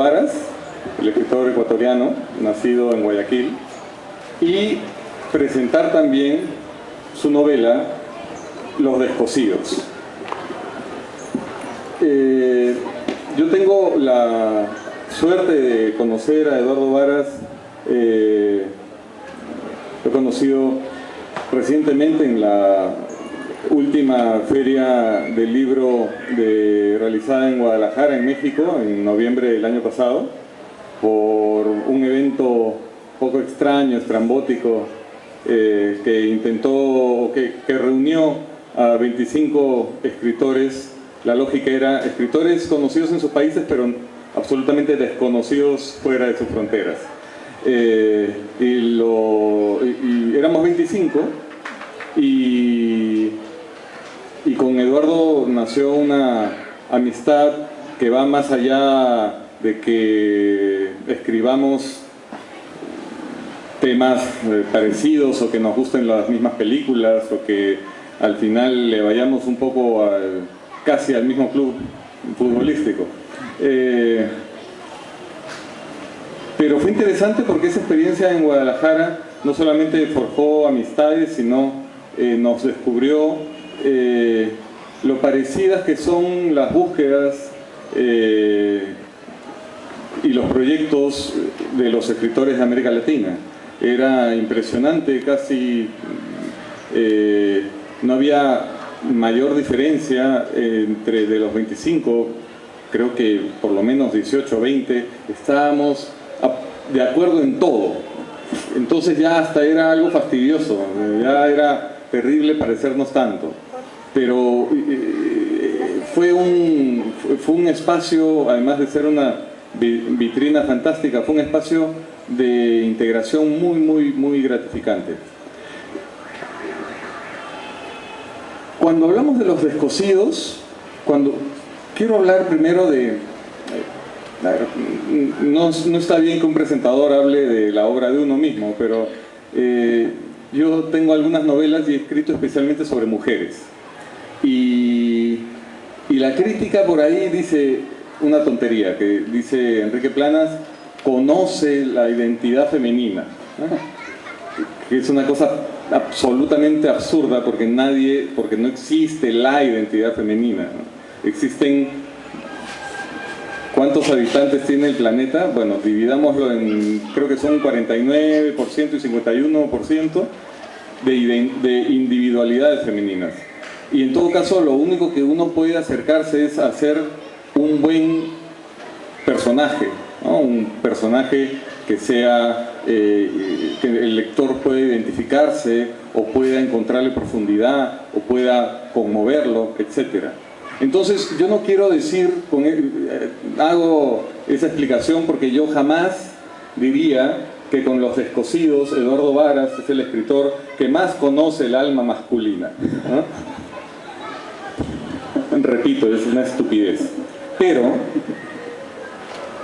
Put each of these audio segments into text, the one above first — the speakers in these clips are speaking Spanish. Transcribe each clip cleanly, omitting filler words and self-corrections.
Varas, el escritor ecuatoriano, nacido en Guayaquil, y presentar también su novela Los Descosidos. Yo tengo la suerte de conocer a Eduardo Varas, lo he conocido recientemente en la última feria del libro realizada en Guadalajara, en México, en noviembre del año pasado, por un evento poco extraño, estrambótico, que intentó, que reunió a 25 escritores. La lógica era escritores conocidos en sus países, pero absolutamente desconocidos fuera de sus fronteras. Y éramos 25, y con Eduardo nació una amistad que va más allá de que escribamos temas parecidos o que nos gusten las mismas películas o que al final le vayamos un poco casi al mismo club futbolístico. Pero fue interesante porque esa experiencia en Guadalajara no solamente forjó amistades, sino nos descubrió lo parecidas que son las búsquedas y los proyectos de los escritores de América Latina. Era impresionante, casi no había mayor diferencia entre de los 25, creo que por lo menos 18 o 20, estábamos de acuerdo en todo. Entonces ya hasta era algo fastidioso, ya era terrible parecernos tanto. Pero fue un espacio, además de ser una vitrina fantástica, fue un espacio de integración muy gratificante. Cuando hablamos de Los Descosidos, quiero hablar primero de... No está bien que un presentador hable de la obra de uno mismo, pero yo tengo algunas novelas y he escrito especialmente sobre mujeres. Y la crítica por ahí dice una tontería, que dice Enrique Planas, conoce la identidad femenina, que es una cosa absolutamente absurda porque no existe la identidad femenina, ¿no? Existen, ¿cuántos habitantes tiene el planeta? Bueno, dividámoslo en, creo que son 49% y 51% de individualidades femeninas. Y en todo caso, lo único que uno puede acercarse es a hacer un buen personaje, ¿no? Un personaje que sea, que el lector pueda identificarse o pueda encontrarle profundidad o pueda conmoverlo, etc. Entonces yo no quiero decir, hago esa explicación porque yo jamás diría que con Los Descosidos Eduardo Varas es el escritor que más conoce el alma masculina, ¿no? Repito, es una estupidez, pero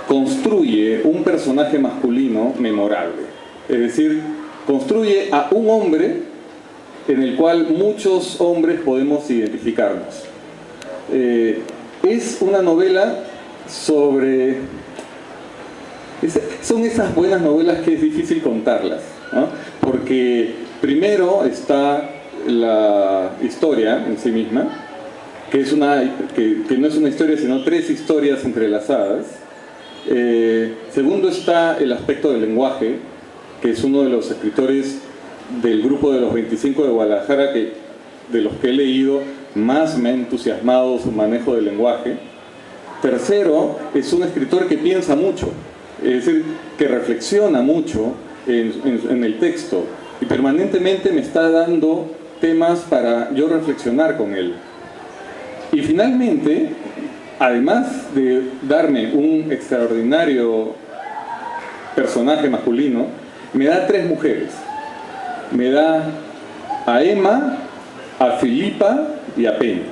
construye un personaje masculino memorable, es decir, construye a un hombre en el cual muchos hombres podemos identificarnos. Es una novela sobre... son esas buenas novelas que es difícil contarlas, ¿no? Porque primero está la historia en sí misma, que no es una historia sino 3 historias entrelazadas. Segundo está el aspecto del lenguaje, que es uno de los escritores del grupo de los 25 de Guadalajara de los que he leído, más me ha entusiasmado su manejo del lenguaje. Tercero, es un escritor que piensa mucho, es decir, que reflexiona mucho en el texto y permanentemente me está dando temas para yo reflexionar con él. Y finalmente, además de darme un extraordinario personaje masculino, me da 3 mujeres. Me da a Emma, a Filipa y a Penny.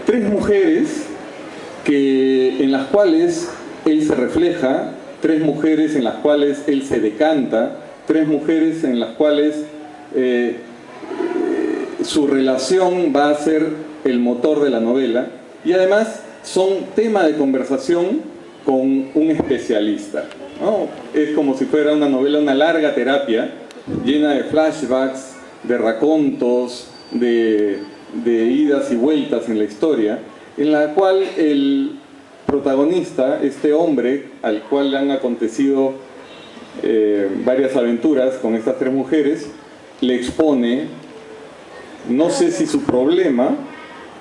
3 mujeres en las cuales él se refleja, 3 mujeres en las cuales él se decanta, 3 mujeres en las cuales su relación va a ser el motor de la novela, y además son tema de conversación con un especialista, ¿no? Es como si fuera una novela, una larga terapia llena de flashbacks, de racontos, de idas y vueltas en la historia, en la cual el protagonista, este hombre al cual le han acontecido varias aventuras con estas tres mujeres, le expone, no sé si su problema,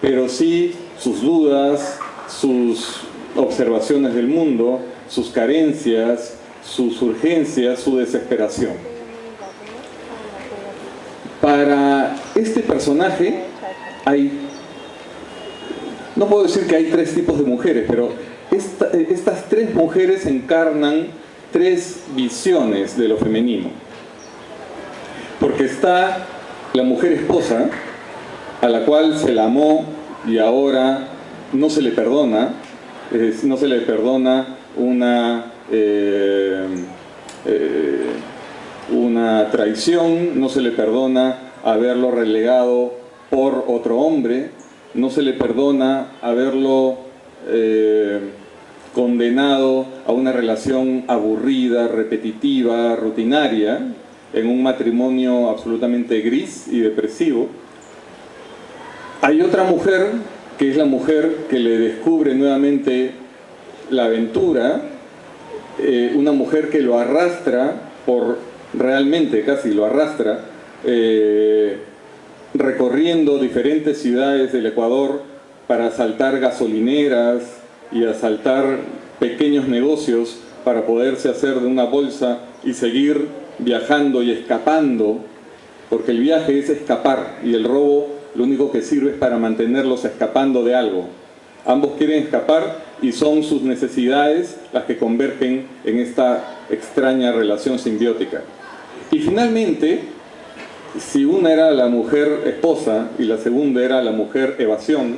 pero sí sus dudas, sus observaciones del mundo, sus carencias, sus urgencias, su desesperación. Para este personaje no puedo decir que hay tres tipos de mujeres, pero estas tres mujeres encarnan tres visiones de lo femenino. Porque está la mujer esposa, a la cual se la amó y ahora no se le perdona, no se le perdona una traición, no se le perdona haberlo relegado por otro hombre, no se le perdona haberlo condenado a una relación aburrida, repetitiva, rutinaria, en un matrimonio absolutamente gris y depresivo. Hay otra mujer, que es la mujer que le descubre nuevamente la aventura, una mujer que lo arrastra, realmente casi lo arrastra, recorriendo diferentes ciudades del Ecuador para asaltar gasolineras y asaltar pequeños negocios para poderse hacer de una bolsa y seguir viajando y escapando, porque el viaje es escapar y el robo lo único que sirve es para mantenerlos escapando de algo. Ambos quieren escapar y son sus necesidades las que convergen en esta extraña relación simbiótica. Y finalmente, si una era la mujer esposa y la segunda era la mujer evasión,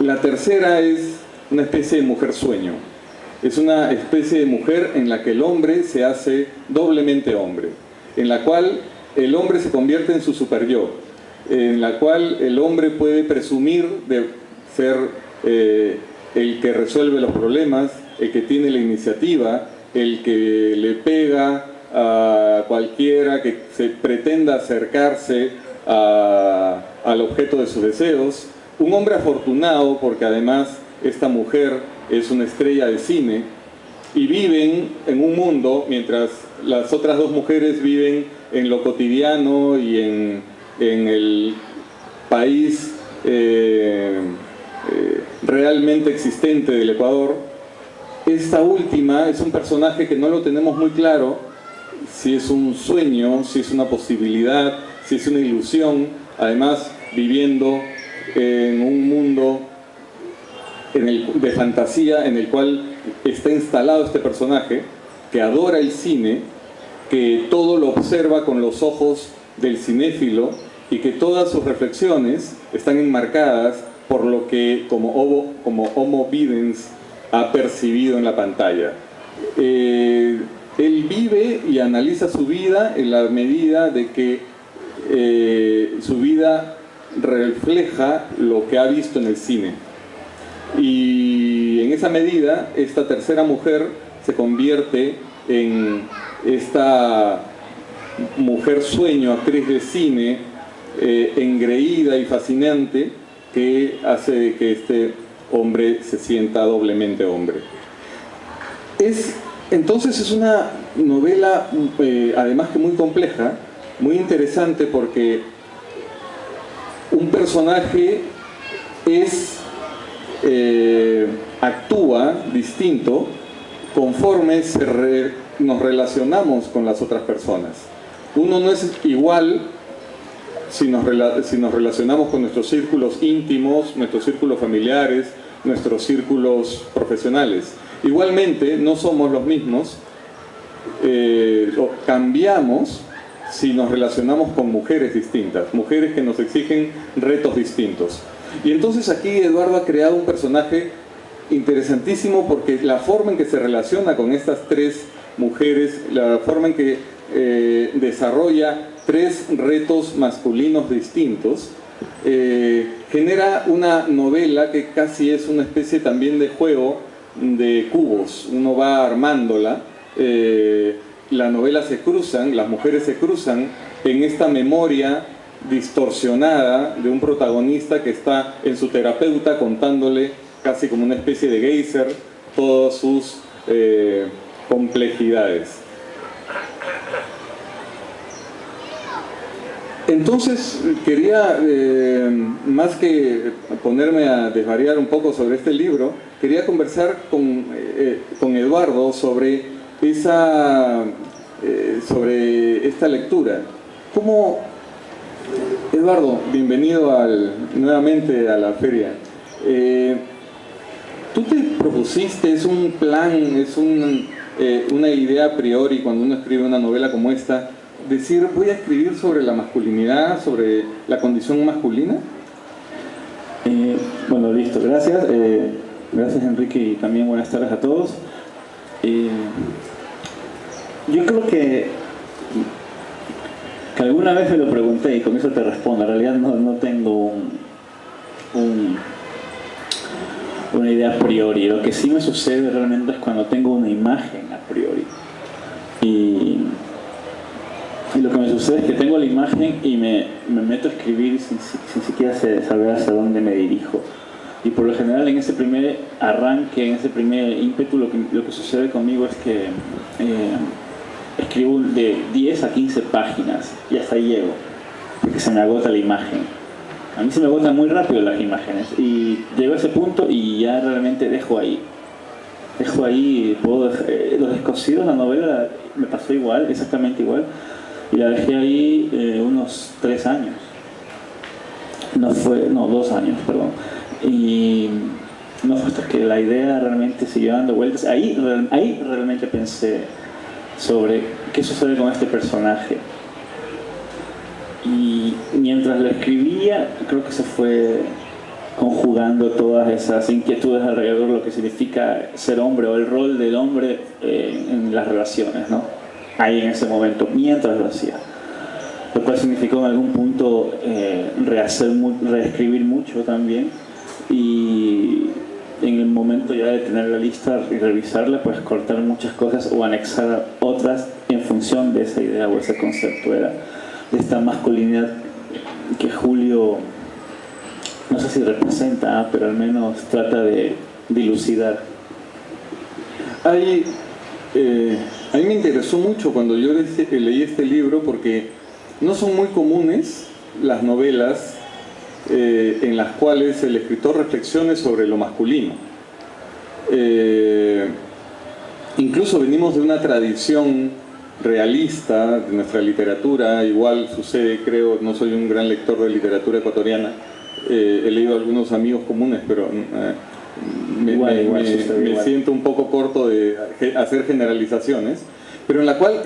la tercera es una especie de mujer sueño. Es una especie de mujer en la que el hombre se hace doblemente hombre, en la cual el hombre se convierte en su super yo, en la cual el hombre puede presumir de ser el que resuelve los problemas, el que tiene la iniciativa, el que le pega a cualquiera que se pretenda acercarse al objeto de sus deseos. Un hombre afortunado porque además esta mujer es una estrella de cine y viven en un mundo, mientras las otras dos mujeres viven en lo cotidiano y en el país realmente existente del Ecuador. Esta última es un personaje que no lo tenemos muy claro, si es un sueño, si es una posibilidad, si es una ilusión, además viviendo en un mundo de fantasía en el cual está instalado este personaje que adora el cine, que todo lo observa con los ojos del cinéfilo y que todas sus reflexiones están enmarcadas por lo que como Homo Videns ha percibido en la pantalla. Él vive y analiza su vida en la medida de que su vida refleja lo que ha visto en el cine. Y en esa medida, esta tercera mujer se convierte en esta mujer sueño, actriz de cine, engreída y fascinante, que hace que este hombre se sienta doblemente hombre. Entonces es una novela, además que muy compleja, muy interesante, porque un personaje actúa distinto conforme nos relacionamos con las otras personas. Uno no es igual si nos relacionamos con nuestros círculos íntimos, nuestros círculos familiares, nuestros círculos profesionales. Igualmente no somos los mismos, cambiamos si nos relacionamos con mujeres distintas, mujeres que nos exigen retos distintos. Y entonces aquí Eduardo ha creado un personaje interesantísimo, porque la forma en que se relaciona con estas tres mujeres, la forma en que desarrolla tres retos masculinos distintos, genera una novela que casi es una especie también de juego de cubos. Uno va armándola, las novelas se cruzan, las mujeres se cruzan en esta memoria distorsionada de un protagonista que está en su terapeuta contándole casi como una especie de geyser todas sus complejidades. Entonces quería, más que ponerme a desvariar un poco sobre este libro, quería conversar con Eduardo sobre esta lectura. Eduardo, bienvenido nuevamente a la feria. ¿Tú te propusiste, es un plan, es una idea a priori cuando uno escribe una novela como esta, decir voy a escribir sobre la masculinidad, sobre la condición masculina? Bueno, listo, gracias. Gracias, Enrique, y también buenas tardes a todos. Yo creo que alguna vez me lo pregunté y con eso te respondo. En realidad no tengo una idea a priori. Lo que sí me sucede realmente es cuando tengo una imagen a priori. Y lo que me sucede es que tengo la imagen y me meto a escribir sin siquiera saber hacia dónde me dirijo. Y por lo general en ese primer arranque, en ese primer ímpetu, lo que sucede conmigo es que escribo de 10 a 15 páginas y hasta ahí llego, porque se me agota la imagen. A mí se me agotan muy rápido las imágenes y llego a ese punto y ya realmente dejo ahí, los descosidos, la novela me pasó igual, exactamente igual, y la dejé ahí unos 3 años, 2 años, perdón, y no fue hasta que la idea realmente siguió dando vueltas, ahí realmente pensé sobre qué sucede con este personaje. Y mientras lo escribía, creo que se fue conjugando todas esas inquietudes alrededor de lo que significa ser hombre o el rol del hombre en las relaciones, ¿no? Ahí en ese momento, mientras lo hacía. Lo cual significó en algún punto reescribir mucho también. Y en el momento ya de tener la lista y revisarla, pues cortar muchas cosas o anexar otras en función de esa idea o ese concepto. Era de esta masculinidad que Julio, no sé si representa, pero al menos trata de dilucidar. A mí me interesó mucho cuando yo leí este libro porque no son muy comunes las novelas en las cuales el escritor reflexione sobre lo masculino. Incluso venimos de una tradición realista de nuestra literatura, igual sucede, creo, no soy un gran lector de literatura ecuatoriana, he leído a algunos amigos comunes, pero me siento un poco corto de hacer generalizaciones, pero en la cual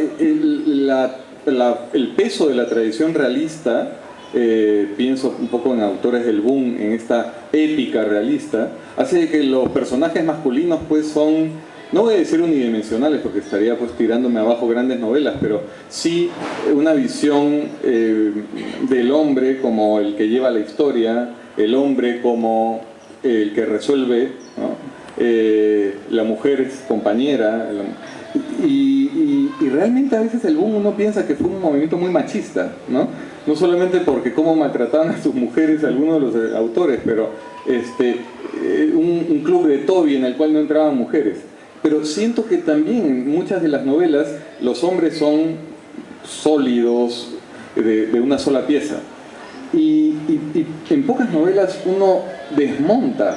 el peso de la tradición realista, pienso un poco en autores del boom, en esta épica realista, hace que los personajes masculinos pues son, no voy a decir unidimensionales porque estaría pues tirándome abajo grandes novelas, pero sí una visión del hombre como el que lleva la historia, el hombre como el que resuelve, ¿no? La mujer es compañera, y realmente a veces el boom uno piensa que fue un movimiento muy machista, ¿no? No solamente porque cómo maltrataban a sus mujeres algunos de los autores, pero un club de Toby en el cual no entraban mujeres. Pero siento que también en muchas de las novelas los hombres son sólidos, de una sola pieza. Y en pocas novelas uno desmonta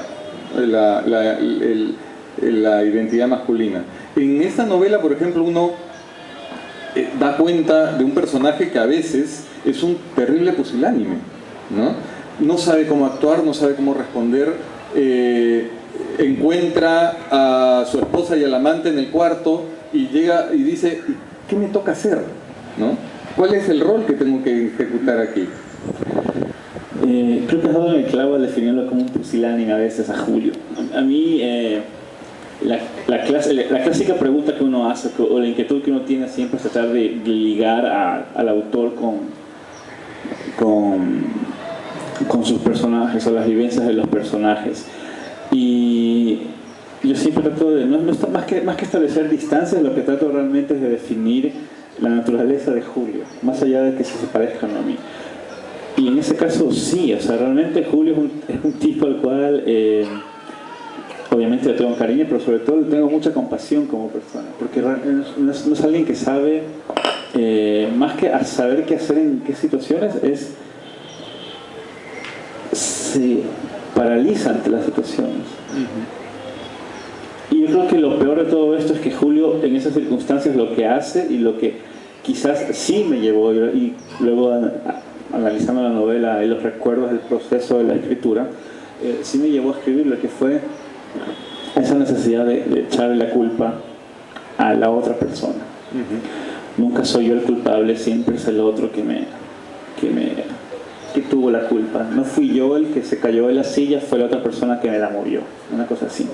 la identidad masculina. En esta novela, por ejemplo, uno da cuenta de un personaje que a veces es un terrible pusilánime, ¿no? No sabe cómo actuar, no sabe cómo responder, encuentra a su esposa y al amante en el cuarto y llega y dice, ¿qué me toca hacer? ¿No? ¿Cuál es el rol que tengo que ejecutar aquí? Creo que has dado en el clavo al definirlo como un pusilánime a veces a Julio. A mí, la clásica pregunta que uno hace, o la inquietud que uno tiene siempre es tratar de ligar al autor con sus personajes o las vivencias de los personajes. Y yo siempre trato de, más que establecer distancias, lo que trato realmente es de definir la naturaleza de Julio, más allá de que se parezcan a mí. Y en ese caso sí, o sea, realmente Julio es un tipo al cual obviamente le tengo cariño, pero sobre todo le tengo mucha compasión como persona, porque no es alguien que sabe, más que a saber qué hacer en qué situaciones, se paraliza ante las situaciones. Y yo creo que lo peor de todo esto es que Julio en esas circunstancias lo que hace y lo que quizás sí me llevó, y luego analizando la novela y los recuerdos del proceso de la escritura, sí me llevó a escribir lo que fue esa necesidad de echarle la culpa a la otra persona. Nunca soy yo el culpable, siempre es el otro que tuvo la culpa. No fui yo el que se cayó de la silla, fue la otra persona que me la movió. Una cosa así,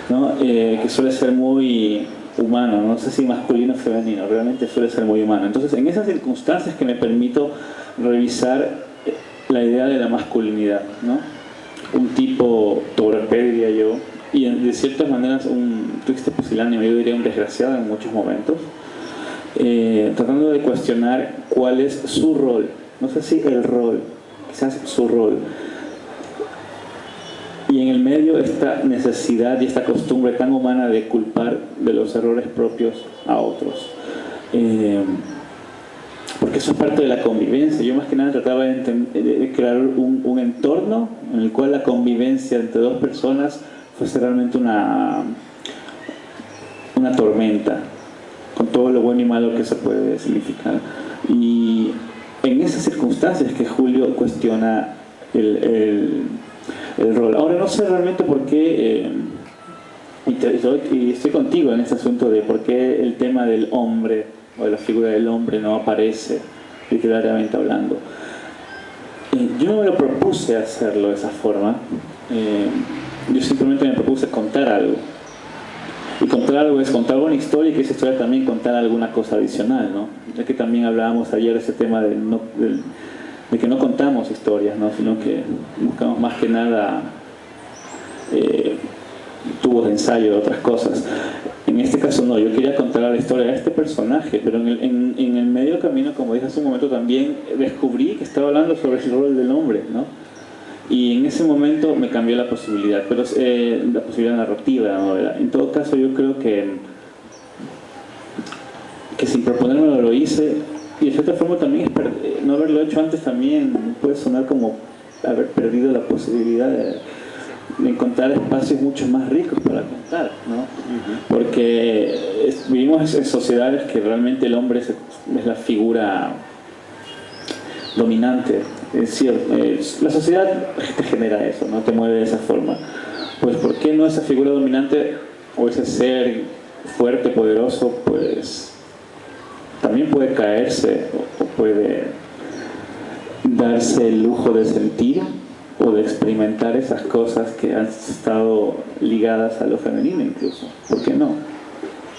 ¿no? Que suele ser muy humano, no sé si masculino o femenino, realmente suele ser muy humano. Entonces, en esas circunstancias que me permito revisar la idea de la masculinidad, ¿no? Un tipo torpe, diría yo, y de ciertas maneras un triste pusilánime, yo diría un desgraciado en muchos momentos, tratando de cuestionar cuál es su rol, no sé si el rol, quizás su rol, y en el medio esta necesidad y esta costumbre tan humana de culpar de los errores propios a otros. Porque eso es parte de la convivencia. Yo más que nada trataba de crear un entorno en el cual la convivencia entre dos personas fuese realmente una tormenta, con todo lo bueno y malo que eso puede significar. Y en esas circunstancias que Julio cuestiona el rol. Ahora no sé realmente por qué, y estoy contigo en este asunto de por qué el tema del hombre o de la figura del hombre no aparece literariamente hablando. Yo no me lo propuse hacerlo de esa forma, yo simplemente me propuse contar algo. Y contar algo es contar una historia, y que esa historia también contar alguna cosa adicional, ¿no? Ya que también hablábamos ayer de ese tema de que no contamos historias, ¿no? Sino que buscamos más que nada tubos de ensayo de otras cosas. En este caso no, yo quería contar la historia de este personaje, pero en el medio del camino, como dije hace un momento, también descubrí que estaba hablando sobre el rol del hombre, ¿no? Y en ese momento me cambió la posibilidad, pero la posibilidad narrativa de la novela. En todo caso, yo creo que sin proponérmelo lo hice, y de cierta forma también no haberlo hecho antes también puede sonar como haber perdido la posibilidad de encontrar espacios mucho más ricos para contar, ¿no? Porque vivimos en sociedades que realmente el hombre es la figura dominante. Es decir, la sociedad te genera eso, ¿no? Te mueve de esa forma. Pues ¿por qué no esa figura dominante o ese ser fuerte, poderoso, pues también puede caerse o puede darse el lujo de sentir o de experimentar esas cosas que han estado ligadas a lo femenino incluso? ¿Por qué no?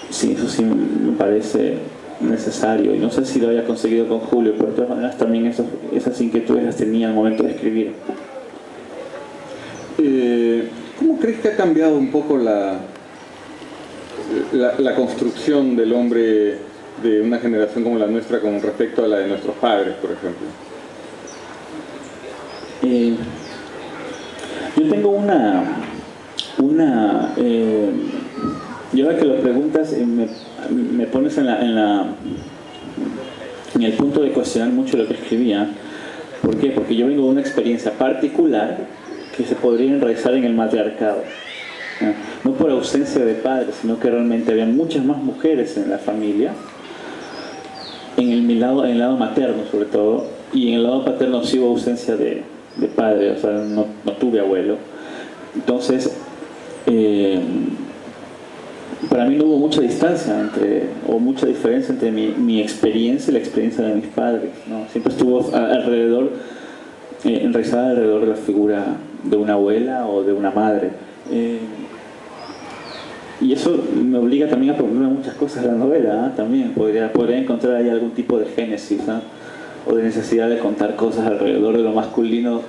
Sí, eso sí me parece necesario, y no sé si lo haya conseguido con Julio, pero de todas maneras también esas inquietudes las tenía al momento de escribir. ¿Cómo crees que ha cambiado un poco la construcción del hombre de una generación como la nuestra con respecto a la de nuestros padres, por ejemplo? Yo tengo yo ahora que lo preguntas me pones en el punto de cuestionar mucho lo que escribía. ¿Por qué? Porque yo vengo de una experiencia particular que se podría enraizar en el matriarcado, no por ausencia de padres, sino que realmente había muchas más mujeres en la familia, en el lado materno sobre todo, y en el lado paterno sí hubo ausencia de padre, o sea, no tuve abuelo. Entonces, para mí no hubo mucha distancia o mucha diferencia entre mi experiencia y la experiencia de mis padres, ¿no? Siempre estuvo enraizada alrededor de la figura de una abuela o de una madre. Y eso me obliga también a proponer muchas cosas en la novela, ¿eh? También podría encontrar ahí algún tipo de génesis, ¿eh? O de necesidad de contar cosas alrededor de lo masculino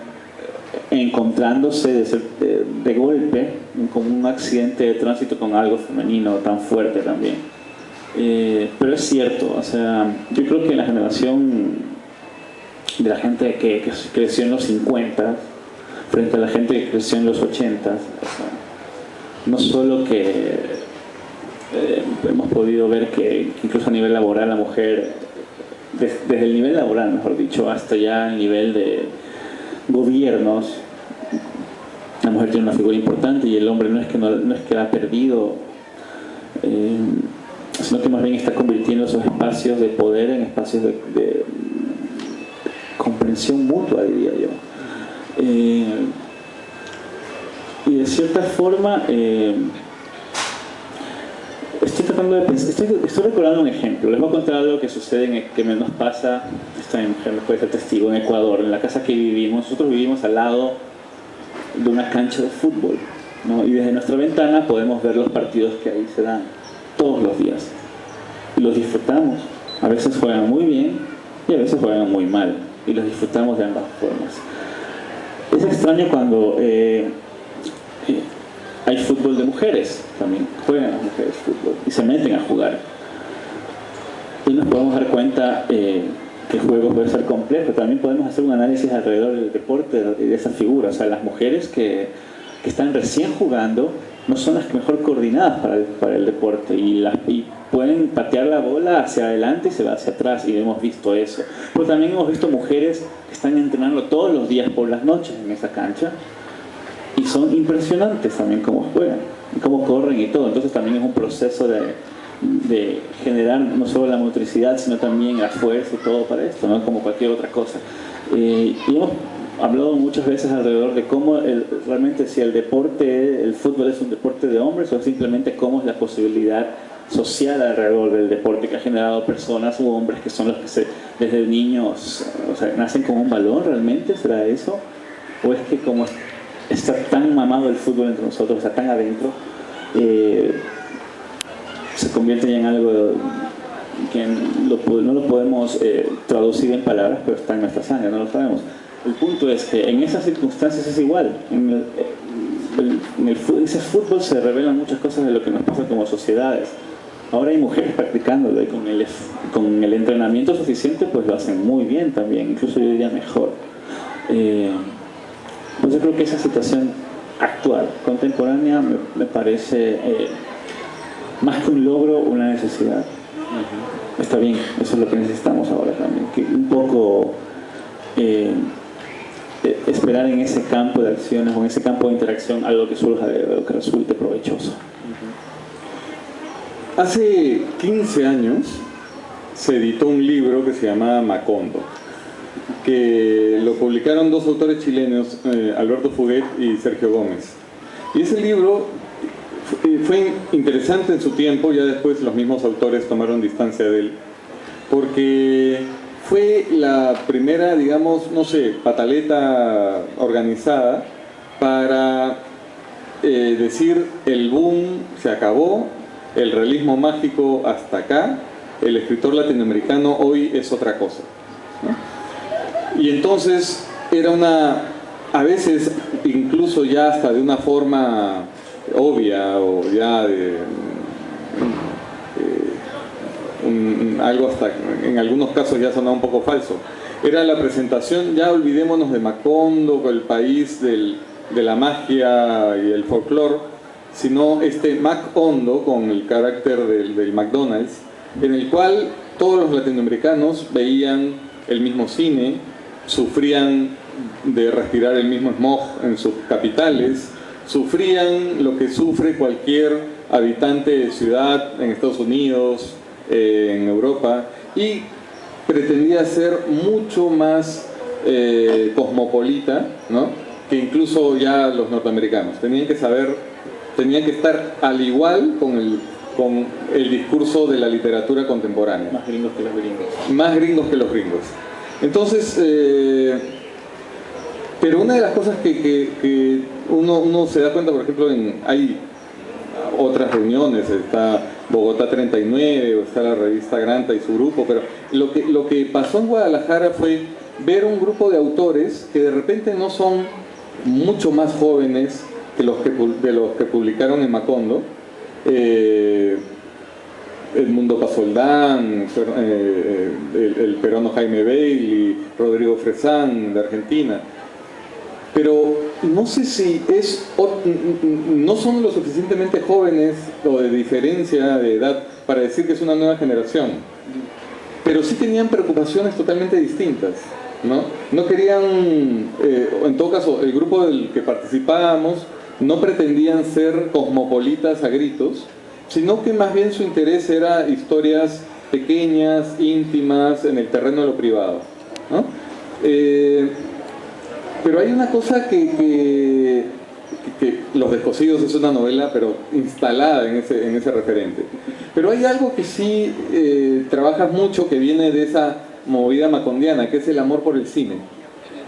encontrándose de golpe con un accidente de tránsito con algo femenino tan fuerte también. Pero es cierto, o sea, yo creo que la generación de la gente que creció en los 50 frente a la gente que creció en los 80, o sea, no solo que hemos podido ver que incluso a nivel laboral la mujer, desde el nivel laboral mejor dicho, hasta ya el nivel de gobiernos, la mujer tiene una figura importante y el hombre no es que la ha perdido, sino que más bien está convirtiendo esos espacios de poder en espacios de comprensión mutua, diría yo. Y de cierta forma estoy tratando de pensar, estoy recordando un ejemplo. Les voy a contar algo que sucede, que nos pasa, esta mujer puede ser testigo, en Ecuador, en la casa que vivimos. Nosotros vivimos al lado de una cancha de fútbol, ¿no? Y desde nuestra ventana podemos ver los partidos que ahí se dan todos los días y los disfrutamos. A veces juegan muy bien y a veces juegan muy mal y los disfrutamos de ambas formas. Es extraño cuando hay fútbol de mujeres, también juegan las mujeres fútbol y se meten a jugar y nos podemos dar cuenta que el juego puede ser complejo. También podemos hacer un análisis alrededor del deporte y de esa figura. O sea, las mujeres que están recién jugando no son las mejor coordinadas para el deporte y pueden patear la bola hacia adelante y se va hacia atrás, y hemos visto eso. Pero también hemos visto mujeres que están entrenando todos los días por las noches en esa cancha y son impresionantes también cómo juegan, cómo corren y todo. Entonces también es un proceso de generar no solo la motricidad, sino también la fuerza y todo para esto, ¿no? Como cualquier otra cosa. Y hemos hablado muchas veces alrededor de cómo realmente si el fútbol es un deporte de hombres, o simplemente cómo es la posibilidad social alrededor del deporte que ha generado personas u hombres que son los que desde niños, o sea, nacen con un balón. ¿Realmente será eso? ¿O es que como está tan mamado el fútbol entre nosotros, está tan adentro, se convierte ya en algo que no lo podemos traducir en palabras, pero está en nuestra sangre, no lo sabemos? El punto es que en esas circunstancias es igual. En ese fútbol se revelan muchas cosas de lo que nos pasa como sociedades. Ahora hay mujeres practicándolo y con el entrenamiento suficiente pues lo hacen muy bien también, incluso yo diría mejor. Pues yo creo que esa situación actual, contemporánea, me parece más que un logro, una necesidad. Está bien, eso es lo que necesitamos ahora también, que un poco esperar en ese campo de acciones o en ese campo de interacción algo que surja de lo que resulte provechoso. Hace 15 años se editó un libro que se llama Macondo, que lo publicaron dos autores chilenos, Alberto Fuguet y Sergio Gómez. Y ese libro fue interesante en su tiempo, ya después los mismos autores tomaron distancia de él, porque fue la primera, digamos, no sé, pataleta organizada para decir el boom se acabó, el realismo mágico hasta acá, el escritor latinoamericano hoy es otra cosa, ¿no? Y entonces era a veces incluso ya hasta de una forma obvia o ya de algo hasta en algunos casos ya sonaba un poco falso. Era la presentación, ya olvidémonos de Macondo, el país de la magia y el folclore, sino este Macondo con el carácter del McDonald's, en el cual todos los latinoamericanos veían el mismo cine, sufrían de respirar el mismo smog en sus capitales, sufrían lo que sufre cualquier habitante de ciudad en Estados Unidos, en Europa, y pretendía ser mucho más cosmopolita, ¿no?, que incluso ya los norteamericanos. Tenían que estar al igual con el discurso de la literatura contemporánea. Más gringos que los gringos. Más gringos que los gringos. Entonces, pero una de las cosas que uno se da cuenta, por ejemplo, hay otras reuniones, está Bogotá 39, o está la revista Granta y su grupo, pero lo que pasó en Guadalajara fue ver un grupo de autores que de repente no son mucho más jóvenes que de los que publicaron en Macondo. Edmundo Pasoldán, el peruano Jaime Bailey, Rodrigo Fresán de Argentina. Pero no sé si no son lo suficientemente jóvenes o de diferencia de edad para decir que es una nueva generación. Pero sí tenían preocupaciones totalmente distintas, ¿no? No querían, en todo caso, el grupo del que participábamos no pretendían ser cosmopolitas a gritos, sino que más bien su interés era historias pequeñas, íntimas, en el terreno de lo privado, ¿no? Pero hay una cosa que Los Descosidos es una novela, pero instalada en ese referente. Pero hay algo que sí trabajas mucho, que viene de esa movida macondiana, que es el amor por el cine,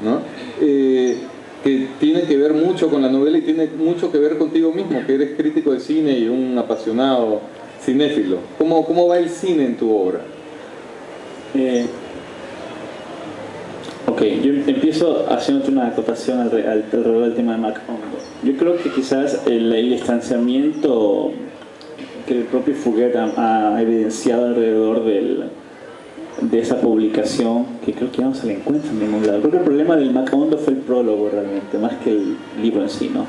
¿no? Que tiene que ver mucho con la novela y tiene mucho que ver contigo mismo, que eres crítico de cine y un apasionado cinéfilo. ¿Cómo va el cine en tu obra? Ok, yo empiezo haciéndote una acotación alrededor del tema de Macondo. Yo creo que quizás el distanciamiento que el propio Fouquet ha evidenciado alrededor de esa publicación, que creo que ya no se la encuentra en ningún lado. Creo que el problema del Macondo fue el prólogo realmente, más que el libro en sí, ¿no?